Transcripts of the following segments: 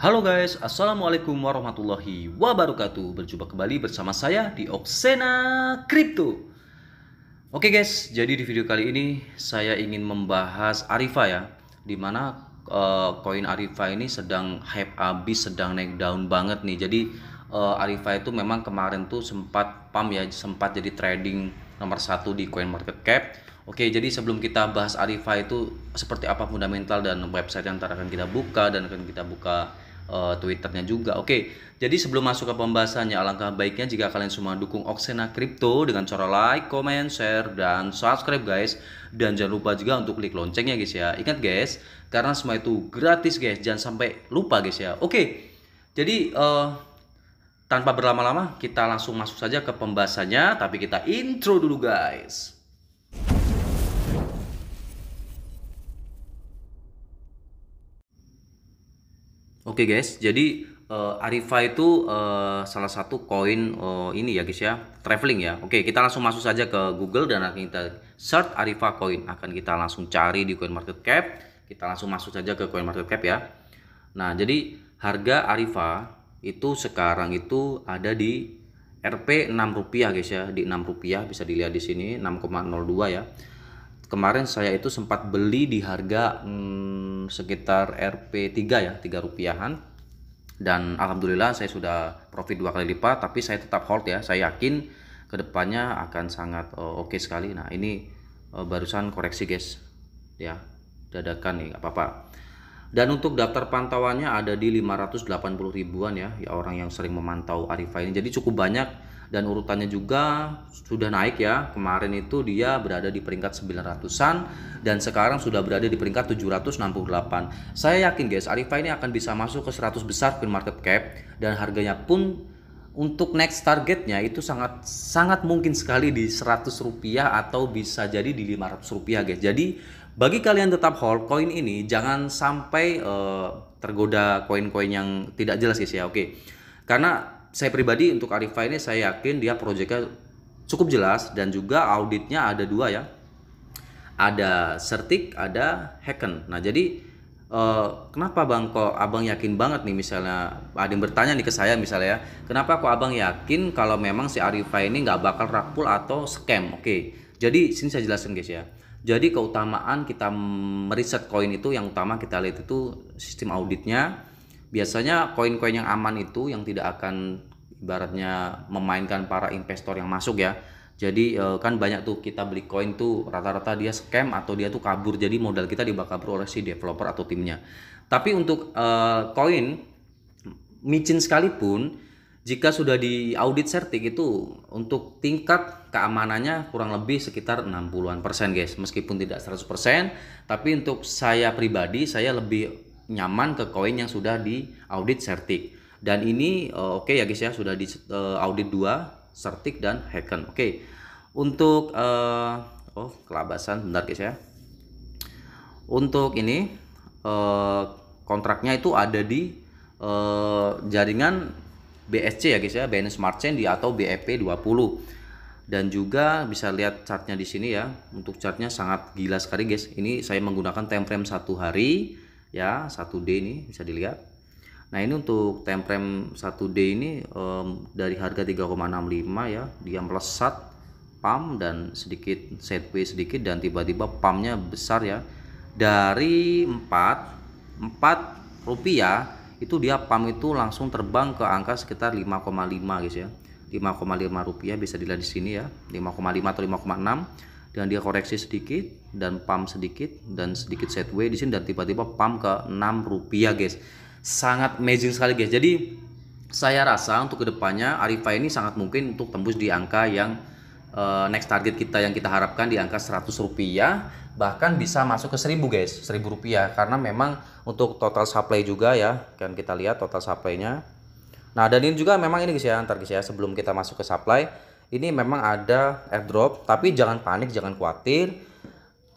Halo guys, Assalamualaikum warahmatullahi wabarakatuh. Berjumpa kembali bersama saya di Oksena Crypto. Oke guys, jadi di video kali ini saya ingin membahas Arifa ya, dimana koin Arifa ini sedang hype abis, sedang naik daun banget nih. Jadi Arifa itu memang kemarin tuh sempat pump ya, sempat jadi trading nomor satu di coin market cap. Oke, jadi sebelum kita bahas Arifa itu seperti apa fundamental dan website yang ntar akan kita buka dan akan kita buka Twitternya juga. Oke, jadi sebelum masuk ke pembahasannya, alangkah baiknya jika kalian semua dukung Oksena Crypto dengan cara like, comment, share, dan subscribe guys. Dan jangan lupa juga untuk klik loncengnya guys ya. Ingat guys, karena semua itu gratis guys, jangan sampai lupa guys ya. Oke, jadi tanpa berlama-lama kita langsung masuk saja ke pembahasannya. Tapi kita intro dulu guys. Oke guys, jadi Arifa itu salah satu koin ini ya guys ya, traveling ya. Oke, kita langsung masuk saja ke Google dan akan kita search Arifa coin. Akan kita langsung cari di coin market cap. Kita langsung masuk saja ke coin market cap ya. Nah, jadi harga Arifa itu sekarang itu ada di Rp 6 guys ya, di Rp6 bisa dilihat di sini 6,02 ya. Kemarin saya itu sempat beli di harga sekitar Rp3 ya, 3 rupiahan. Dan alhamdulillah saya sudah profit 2 kali lipat, tapi saya tetap hold ya. Saya yakin kedepannya akan sangat oke sekali. Nah, ini barusan koreksi guys. Ya, dadakan nih, nggak apa-apa. Dan untuk daftar pantauannya ada di 580 ribuan ya, orang yang sering memantau Arifa ini. Jadi cukup banyak dan urutannya juga sudah naik ya. Kemarin itu dia berada di peringkat 900-an dan sekarang sudah berada di peringkat 768. Saya yakin guys, Arifa ini akan bisa masuk ke 100 besar coin market cap dan harganya pun untuk next targetnya itu sangat mungkin sekali di Rp100 atau bisa jadi di Rp500 guys. Jadi bagi kalian tetap hold koin ini, jangan sampai tergoda koin-koin yang tidak jelas guys ya. Oke, karena saya pribadi untuk Arifa ini saya yakin dia proyeknya cukup jelas dan juga auditnya ada dua ya, ada Certik, ada Hacken. Nah, jadi kenapa bang kok abang yakin banget nih, misalnya ada yang bertanya nih ke saya misalnya ya, kenapa kok abang yakin kalau memang si Arifa ini nggak bakal rakpul atau scam? Oke, jadi sini saya jelaskan guys ya. Jadi keutamaan kita meriset koin itu, yang utama kita lihat itu sistem auditnya. Biasanya koin-koin yang aman itu yang tidak akan ibaratnya memainkan para investor yang masuk ya. Jadi kan banyak tuh kita beli koin tuh rata-rata dia scam atau dia tuh kabur. Jadi modal kita dibakar oleh si developer atau timnya. Tapi untuk koin micin sekalipun, jika sudah di audit Certik itu untuk tingkat keamanannya kurang lebih sekitar 60-an% guys. Meskipun tidak 100%, tapi untuk saya pribadi saya lebih nyaman ke koin yang sudah di audit Certik. Dan ini oke ya guys ya, sudah di audit 2, Certik dan Hacken. Oke. Untuk kelabasan bentar guys ya. Untuk ini kontraknya itu ada di jaringan BSC ya guys ya, Binance Smart Chain atau BEP20. Dan juga bisa lihat chartnya di sini ya. Untuk chartnya sangat gila sekali guys. Ini saya menggunakan time frame 1 hari ya, 1 day ini bisa dilihat. Nah, ini untuk time frame 1 day ini dari harga 3,65 ya, dia melesat pump dan sedikit sideways sedikit dan tiba-tiba pumpnya besar ya. Dari 4 rupiah itu dia pump itu langsung terbang ke angka sekitar 5,5 guys ya. 5,5 rupiah bisa dilihat di sini ya, 5,5 atau 5,6, dan dia koreksi sedikit dan pump sedikit dan sedikit sideways di sini dan tiba-tiba pump ke 6 rupiah guys. Sangat amazing sekali guys. Jadi saya rasa untuk kedepannya Arifa ini sangat mungkin untuk tembus di angka yang next target kita yang kita harapkan di angka Rp100, bahkan bisa masuk ke 1000 guys, Rp1000, karena memang untuk total supply juga ya, kan kita lihat total supply-nya. Nah, dan ini juga memang ini guys ya, ntar guys ya, sebelum kita masuk ke supply, ini memang ada airdrop, tapi jangan panik, jangan khawatir.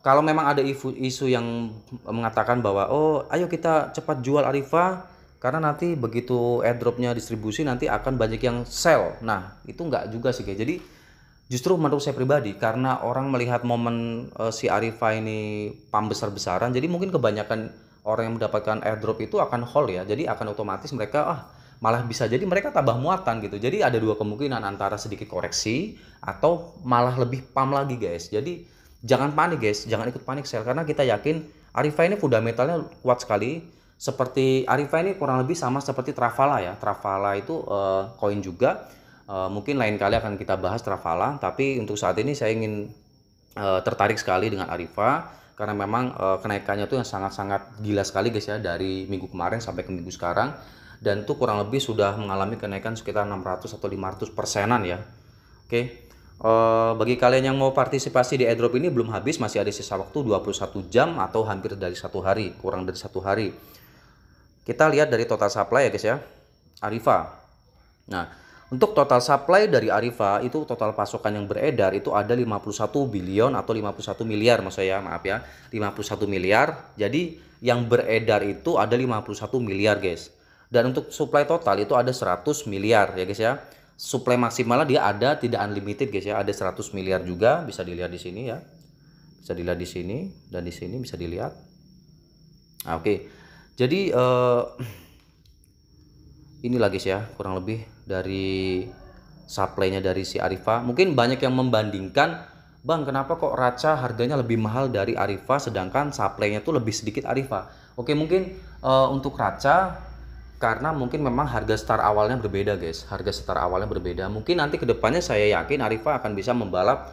Kalau memang ada isu yang mengatakan bahwa oh ayo kita cepat jual Arifa karena nanti begitu airdropnya distribusi nanti akan banyak yang sell. Nah, itu enggak juga sih guys. Jadi justru menurut saya pribadi, karena orang melihat momen si Arifa ini pump besar-besaran, jadi mungkin kebanyakan orang yang mendapatkan airdrop itu akan hold ya. Jadi akan otomatis mereka malah bisa jadi mereka tambah muatan gitu. Jadi ada dua kemungkinan, antara sedikit koreksi atau malah lebih pump lagi guys. Jadi jangan panik guys, jangan ikut panik sell, karena kita yakin Arifa ini fundamentalnya kuat sekali. Seperti Arifa ini kurang lebih sama seperti Travala ya. Travala itu koin juga. Mungkin lain kali akan kita bahas Travala, tapi untuk saat ini saya ingin tertarik sekali dengan Arifa karena memang kenaikannya tuh yang sangat-sangat gila sekali guys ya, dari minggu kemarin sampai ke minggu sekarang, dan itu kurang lebih sudah mengalami kenaikan sekitar 600 atau 500%-an ya. Oke. Bagi kalian yang mau partisipasi di airdrop ini belum habis, masih ada sisa waktu 21 jam atau hampir dari 1 hari, kurang dari 1 hari. Kita lihat dari total supply ya guys ya, Arifa. Nah, untuk total supply dari Arifa itu total pasokan yang beredar itu ada 51 billion atau 51 miliar maksud saya, maaf ya, 51 miliar. Jadi yang beredar itu ada 51 miliar guys. Dan untuk supply total itu ada 100 miliar ya guys ya. Supply maksimalnya dia ada, tidak unlimited guys ya, ada 100 miliar juga, bisa dilihat di sini ya. Bisa dilihat di sini dan di sini bisa dilihat. Nah, oke. Jadi inilah guys ya, kurang lebih dari supply-nya dari si Arifa. Mungkin banyak yang membandingkan, Bang, kenapa kok Raca harganya lebih mahal dari Arifa sedangkan supply-nya tuh lebih sedikit Arifa. Oke, mungkin untuk Raca karena mungkin memang harga start awalnya berbeda guys. Harga start awalnya berbeda. Mungkin nanti kedepannya saya yakin Arifa akan bisa membalap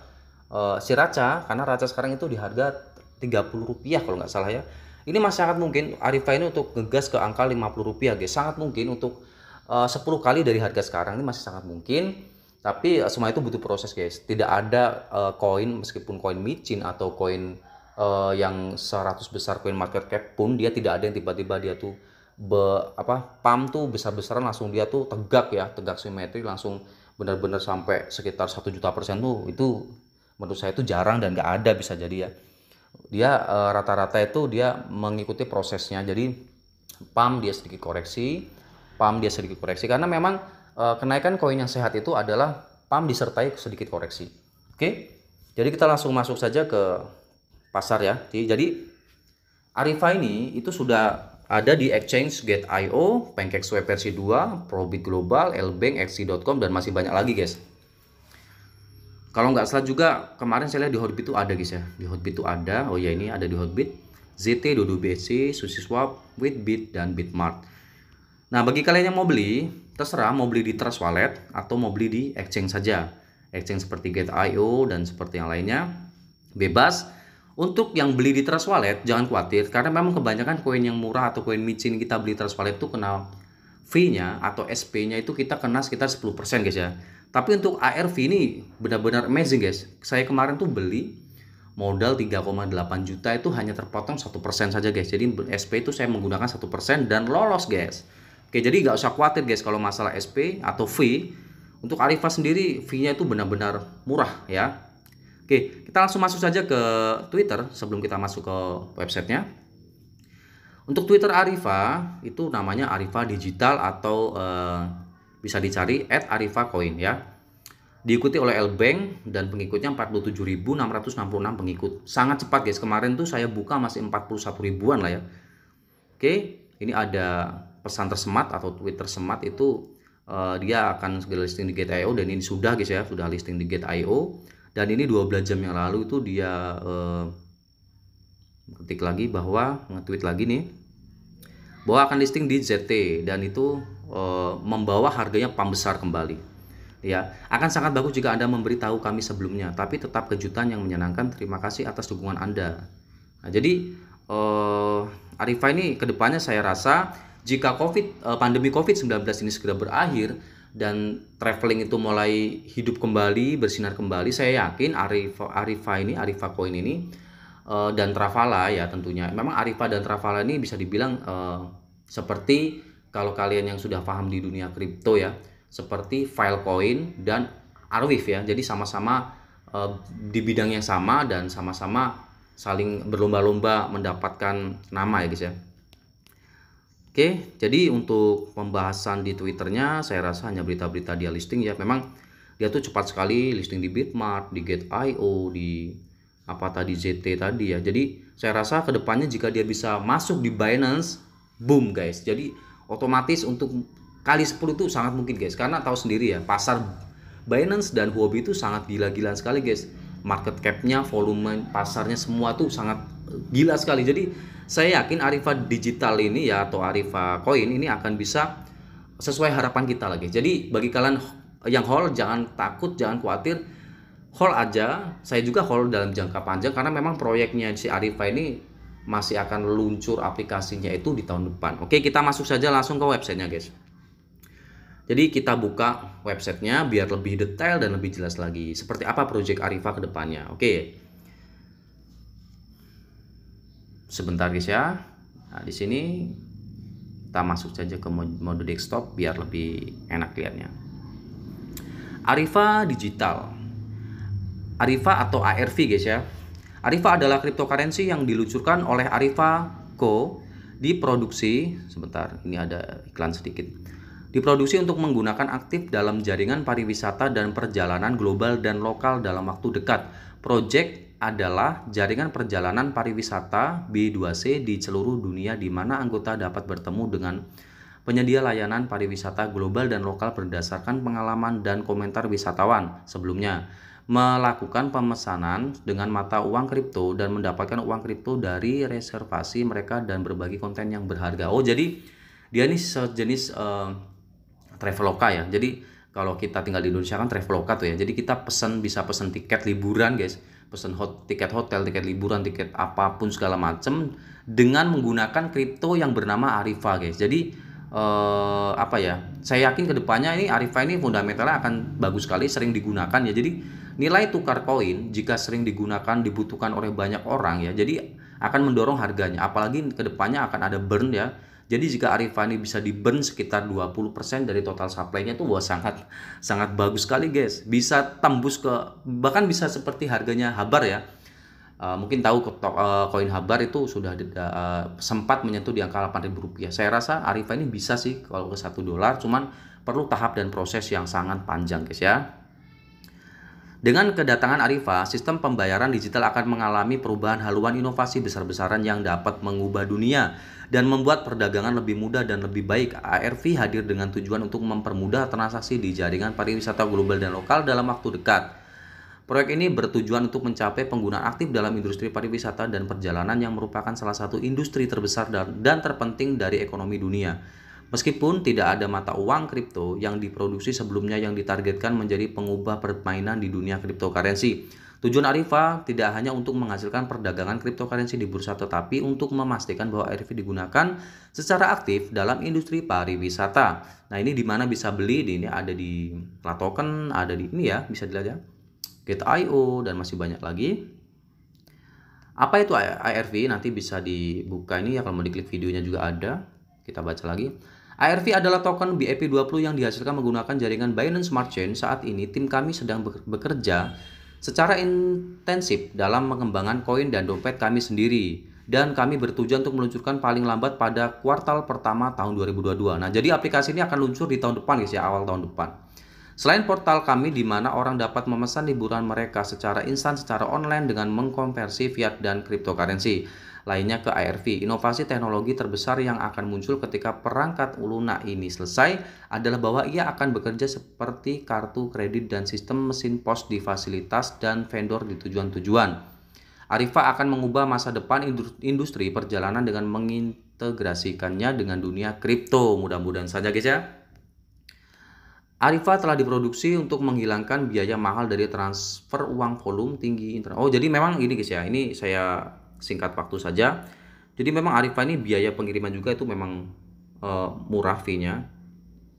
si Raca, karena Raca sekarang itu di harga 30 rupiah kalau nggak salah ya. Ini masih sangat mungkin Arifa ini untuk ngegas ke angka 50 rupiah guys. Sangat mungkin untuk 10 kali dari harga sekarang, ini masih sangat mungkin. Tapi semua itu butuh proses guys. Tidak ada koin, meskipun koin micin atau koin yang 100 besar koin market cap pun, dia tidak ada yang tiba-tiba dia tuh pump tuh besar-besaran langsung dia tuh tegak ya, tegak simetri langsung benar-benar sampai sekitar 1 juta% tuh, itu menurut saya itu jarang dan nggak ada, bisa jadi ya. Dia rata-rata itu dia mengikuti prosesnya. Jadi pump dia sedikit koreksi, karena memang kenaikan koin yang sehat itu adalah pump disertai sedikit koreksi. Oke, jadi kita langsung masuk saja ke pasar ya. Jadi Arifa ini itu sudah ada di exchange Gate.io, PancakeSwap versi 2, Probit Global, Lbank, XC.com, dan masih banyak lagi guys. Kalau nggak salah juga kemarin saya lihat di Hotbit itu ada guys ya. Di Hotbit itu ada, oh ya ini ada di Hotbit, ZT, Dodo BC, SushiSwap, Witbit, dan Bitmart. Nah, bagi kalian yang mau beli, terserah mau beli di Trust Wallet atau mau beli di exchange saja. Exchange seperti Gate.io dan seperti yang lainnya, bebas. Untuk yang beli di Trust Wallet, jangan khawatir, karena memang kebanyakan koin yang murah atau koin micin kita beli Trust Wallet itu kena fee-nya atau SP-nya itu kita kena sekitar 10% guys ya. Tapi untuk ARV ini benar-benar amazing guys. Saya kemarin tuh beli modal 3,8 juta itu hanya terpotong 1% saja guys. Jadi SP itu saya menggunakan 1% dan lolos guys. Oke, jadi nggak usah khawatir guys kalau masalah SP atau fee. Untuk Arifa sendiri fee-nya itu benar-benar murah ya. Oke, kita langsung masuk saja ke Twitter sebelum kita masuk ke websitenya. Untuk Twitter Arifa itu namanya Arifa Digital atau bisa dicari @arifacoin ya. Diikuti oleh Lbank dan pengikutnya 47.666 pengikut. Sangat cepat guys. Kemarin tuh saya buka masih 41 ribuan lah ya. Oke, ini ada pesan tersemat atau tweet tersemat itu dia akan segera listing di Gate.io, dan ini sudah guys ya, sudah listing di Gate.io. Dan ini 12 jam yang lalu itu dia ketik lagi bahwa nge-tweet lagi nih bahwa akan listing di ZT, dan itu membawa harganya pump besar kembali. Ya, akan sangat bagus jika Anda memberitahu kami sebelumnya, tapi tetap kejutan yang menyenangkan. Terima kasih atas dukungan Anda. Nah, jadi Arifa ini kedepannya saya rasa jika pandemi COVID-19 ini segera berakhir dan traveling itu mulai hidup kembali, bersinar kembali, saya yakin Arifa Coin ini dan Travala ya tentunya. Memang Arifa dan Travala ini bisa dibilang seperti kalau kalian yang sudah paham di dunia kripto ya, seperti Filecoin dan Arweave ya. Jadi sama-sama di bidang yang sama dan sama-sama saling berlomba-lomba mendapatkan nama ya guys ya. Oke, jadi untuk pembahasan di Twitternya saya rasa hanya berita-berita dia listing ya. Memang dia tuh cepat sekali listing di Bitmart, di Gate.io, di apa tadi ZT tadi ya. Jadi saya rasa kedepannya jika dia bisa masuk di Binance, boom guys. Jadi otomatis untuk kali 10 itu sangat mungkin guys, karena tahu sendiri ya, pasar Binance dan Huobi itu sangat gila-gilaan sekali guys. Market capnya, volume pasarnya semua tuh sangat gila sekali. Jadi saya yakin Arifa Digital ini ya, atau Arifa Coin ini akan bisa sesuai harapan kita lagi. Jadi bagi kalian yang hold, jangan takut, jangan khawatir, hold aja. Saya juga hold dalam jangka panjang karena memang proyeknya si Arifa ini masih akan luncur aplikasinya itu di tahun depan. Oke, kita masuk saja langsung ke websitenya guys. Jadi kita buka websitenya biar lebih detail dan lebih jelas lagi seperti apa proyek Arifa ke depannya. Oke. Sebentar guys ya. Nah, di sini kita masuk saja ke mode desktop biar lebih enak lihatnya. Arifa Digital. Arifa atau ARV guys ya. Arifa adalah cryptocurrency yang diluncurkan oleh Arifa Co. Diproduksi, sebentar, ini ada iklan sedikit. Diproduksi untuk menggunakan aktif dalam jaringan pariwisata dan perjalanan global dan lokal dalam waktu dekat. Project adalah jaringan perjalanan pariwisata B2C di seluruh dunia di mana anggota dapat bertemu dengan penyedia layanan pariwisata global dan lokal berdasarkan pengalaman dan komentar wisatawan sebelumnya, melakukan pemesanan dengan mata uang kripto dan mendapatkan uang kripto dari reservasi mereka dan berbagi konten yang berharga. Oh, jadi dia ini sejenis Traveloka ya. Jadi kalau kita tinggal di Indonesia kan Traveloka tuh ya. Jadi kita bisa pesan tiket liburan guys, pesan tiket hotel, tiket liburan, tiket apapun segala macam dengan menggunakan kripto yang bernama Arifa guys. Jadi apa ya? Saya yakin kedepannya ini Arifa ini fundamentalnya akan bagus sekali, sering digunakan ya. Jadi nilai tukar koin jika sering digunakan, dibutuhkan oleh banyak orang ya. Jadi akan mendorong harganya. Apalagi kedepannya akan ada burn ya. Jadi jika Arifa ini bisa di burn sekitar 20% dari total supply-nya itu wah sangat bagus sekali guys. Bisa tembus ke, bahkan bisa seperti harganya Habar ya. Mungkin tahu koin Habar itu sudah sempat menyentuh di angka Rp8.000. Saya rasa Arifa ini bisa sih kalau ke $1, cuman perlu tahap dan proses yang sangat panjang guys ya. Dengan kedatangan Arifa, sistem pembayaran digital akan mengalami perubahan haluan inovasi besar-besaran yang dapat mengubah dunia dan membuat perdagangan lebih mudah dan lebih baik. ARV hadir dengan tujuan untuk mempermudah transaksi di jaringan pariwisata global dan lokal dalam waktu dekat. Proyek ini bertujuan untuk mencapai penggunaan aktif dalam industri pariwisata dan perjalanan yang merupakan salah satu industri terbesar dan terpenting dari ekonomi dunia. Meskipun tidak ada mata uang kripto yang diproduksi sebelumnya yang ditargetkan menjadi pengubah permainan di dunia cryptocurrency. Tujuan Arifa tidak hanya untuk menghasilkan perdagangan cryptocurrency di bursa, tetapi untuk memastikan bahwa Arifa digunakan secara aktif dalam industri pariwisata. Nah, ini di mana bisa beli? Ini ada di Latoken, ada di ini ya, bisa dilihat ya. Gate.io dan masih banyak lagi. Apa itu ARV? Nanti bisa dibuka ini ya, kalau mau diklik videonya juga ada. Kita baca lagi. ARV adalah token BEP20 yang dihasilkan menggunakan jaringan Binance Smart Chain. Saat ini tim kami sedang bekerja secara intensif dalam mengembangkan koin dan dompet kami sendiri. Dan kami bertujuan untuk meluncurkan paling lambat pada kuartal pertama tahun 2022. Nah, jadi aplikasi ini akan luncur di tahun depan guys ya, awal tahun depan. Selain portal kami di mana orang dapat memesan liburan mereka secara instan secara online dengan mengkonversi fiat dan cryptocurrency lainnya ke ARV. Inovasi teknologi terbesar yang akan muncul ketika perangkat lunak ini selesai adalah bahwa ia akan bekerja seperti kartu kredit dan sistem mesin pos di fasilitas dan vendor di tujuan-tujuan. Arifa akan mengubah masa depan industri perjalanan dengan mengintegrasikannya dengan dunia kripto. Mudah-mudahan saja guys ya. Arifa telah diproduksi untuk menghilangkan biaya mahal dari transfer uang volume tinggi internet. Oh, jadi memang ini guys ya, ini saya singkat waktu saja. Jadi memang Arifa ini biaya pengiriman juga itu memang murah fee-nya.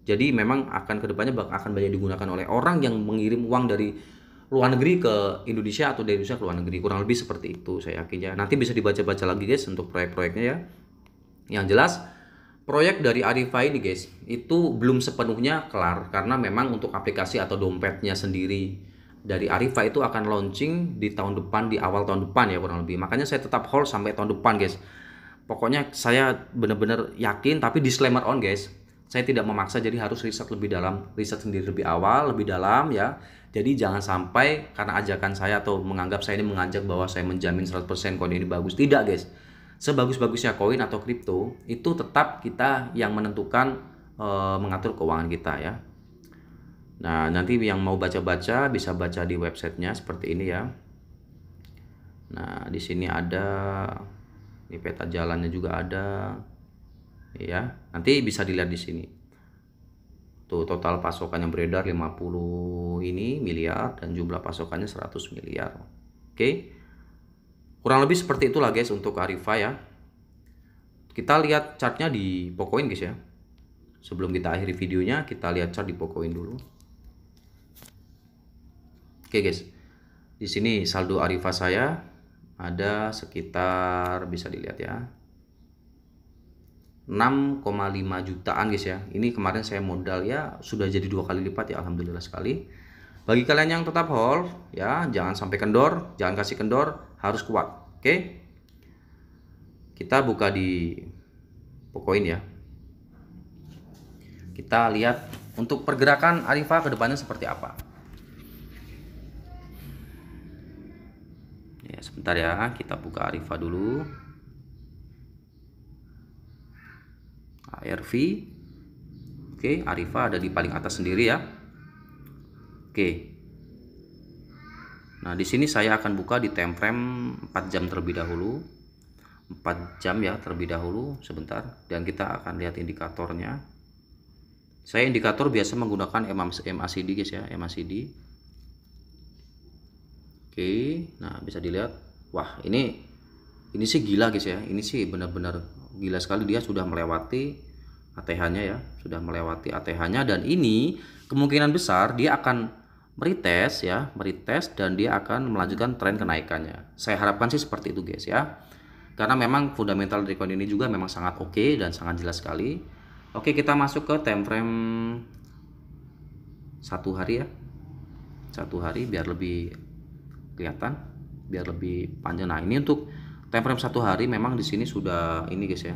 Jadi memang akan kedepannya akan banyak digunakan oleh orang yang mengirim uang dari luar negeri ke Indonesia atau dari Indonesia ke luar negeri. Kurang lebih seperti itu saya yakin ya. Nanti bisa dibaca-baca lagi guys untuk proyek-proyeknya ya. Yang jelas proyek dari Arifa ini guys itu belum sepenuhnya kelar karena memang untuk aplikasi atau dompetnya sendiri dari Arifa itu akan launching di tahun depan, di awal tahun depan ya kurang lebih. Makanya saya tetap hold sampai tahun depan guys. Pokoknya saya benar-benar yakin, tapi disclaimer on guys, Saya tidak memaksa, jadi harus riset lebih dalam, riset sendiri lebih awal, lebih dalam ya. Jadi jangan sampai karena ajakan saya atau menganggap saya ini mengajak bahwa saya menjamin 100% koin ini bagus. Tidak guys, sebagus-bagusnya koin atau kripto itu tetap kita yang menentukan, mengatur keuangan kita ya. Nah nanti yang mau baca-baca bisa baca di websitenya seperti ini ya. Nah di sini ada, ini peta jalannya juga ada ya, nanti bisa dilihat di sini. Tuh total pasokan yang beredar 50 ini miliar dan jumlah pasokannya 100 miliar. Oke. Kurang lebih seperti itulah guys untuk Arifa ya. Kita lihat chartnya di Pocoin guys ya. Sebelum kita akhiri videonya, kita lihat chart di Pocoin dulu. Oke guys. Di sini saldo Arifa saya ada sekitar, bisa dilihat ya, 6,5 jutaan guys ya. Ini kemarin saya modal ya, sudah jadi 2 kali lipat ya, alhamdulillah sekali. Bagi kalian yang tetap hold ya, jangan sampai kendor, jangan kasih kendor, harus kuat. Oke. Kita buka di Pocoin ya. Kita lihat untuk pergerakan Arifa ke depannya seperti apa. Ya, sebentar ya, kita buka Arifa dulu. ARV. Oke, Arifa ada di paling atas sendiri ya. Oke. Nah, di sini saya akan buka di time frame 4 jam terlebih dahulu. 4 jam ya terlebih dahulu sebentar, dan kita akan lihat indikatornya. Saya indikator biasa menggunakan MACD guys ya, MACD. Oke, nah bisa dilihat. Wah, ini sih gila guys ya. Ini sih benar-benar gila sekali, dia sudah melewati ATH-nya ya, sudah melewati ATH-nya, dan ini kemungkinan besar dia akan meretest ya, meretest dan dia akan melanjutkan tren kenaikannya. Saya harapkan sih seperti itu guys ya. Karena memang fundamental dari koin ini juga memang sangat oke dan sangat jelas sekali. Oke, kita masuk ke time frame 1 hari ya. 1 hari biar lebih kelihatan, biar lebih panjang. Nah, ini untuk time frame 1 hari memang di sini sudah ini guys ya.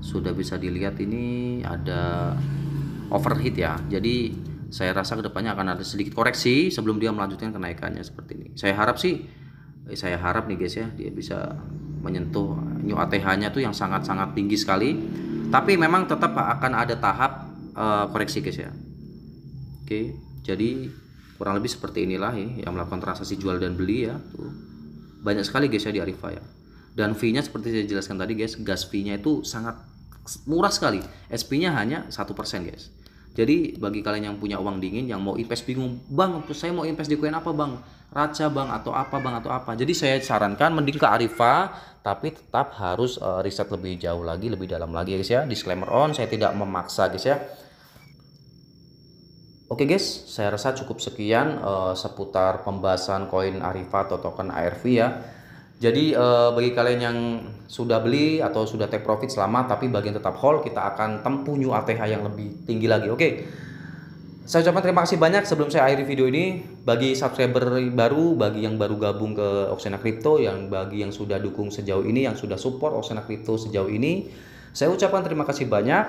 Sudah bisa dilihat ini ada overheat ya. Jadi saya rasa kedepannya akan ada sedikit koreksi sebelum dia melanjutkan kenaikannya seperti ini. Saya harap nih guys ya, dia bisa menyentuh new ATH-nya tuh yang sangat-sangat tinggi sekali. Tapi memang tetap akan ada tahap koreksi guys ya. Oke, jadi kurang lebih seperti inilah ya, yang melakukan transaksi jual dan beli ya. Tuh. Banyak sekali guys ya di Arifa ya. Dan fee-nya seperti saya jelaskan tadi guys, gas fee-nya itu sangat murah sekali. SP-nya hanya 1% guys. Jadi bagi kalian yang punya uang dingin, yang mau invest bingung, bang saya mau invest di koin apa bang, Raca bang atau apa bang atau apa. Jadi saya sarankan mending ke Arifa, tapi tetap harus riset lebih jauh lagi, lebih dalam lagi guys ya. Disclaimer on, saya tidak memaksa guys ya. Oke guys, saya rasa cukup sekian seputar pembahasan koin Arifa atau token ARV ya. Jadi bagi kalian yang sudah beli atau sudah take profit selamat, tapi bagian tetap hold, kita akan tempuh new ATH yang lebih tinggi lagi. Oke. Saya ucapkan terima kasih banyak sebelum saya akhiri video ini. Bagi subscriber baru, bagi yang baru gabung ke Oxena Crypto, bagi yang sudah dukung sejauh ini, yang sudah support Oxena Crypto sejauh ini, saya ucapkan terima kasih banyak.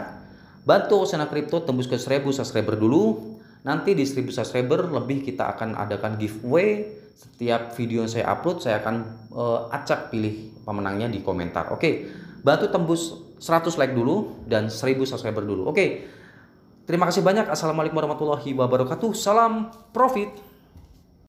Bantu Oxena Crypto tembus ke 1000 subscriber dulu. Nanti di 1000 subscriber lebih kita akan adakan giveaway. Setiap video yang saya upload, saya akan acak pilih pemenangnya di komentar. Oke, bantu tembus 100 like dulu dan 1000 subscriber dulu. Oke, terima kasih banyak. Assalamualaikum warahmatullahi wabarakatuh. Salam profit.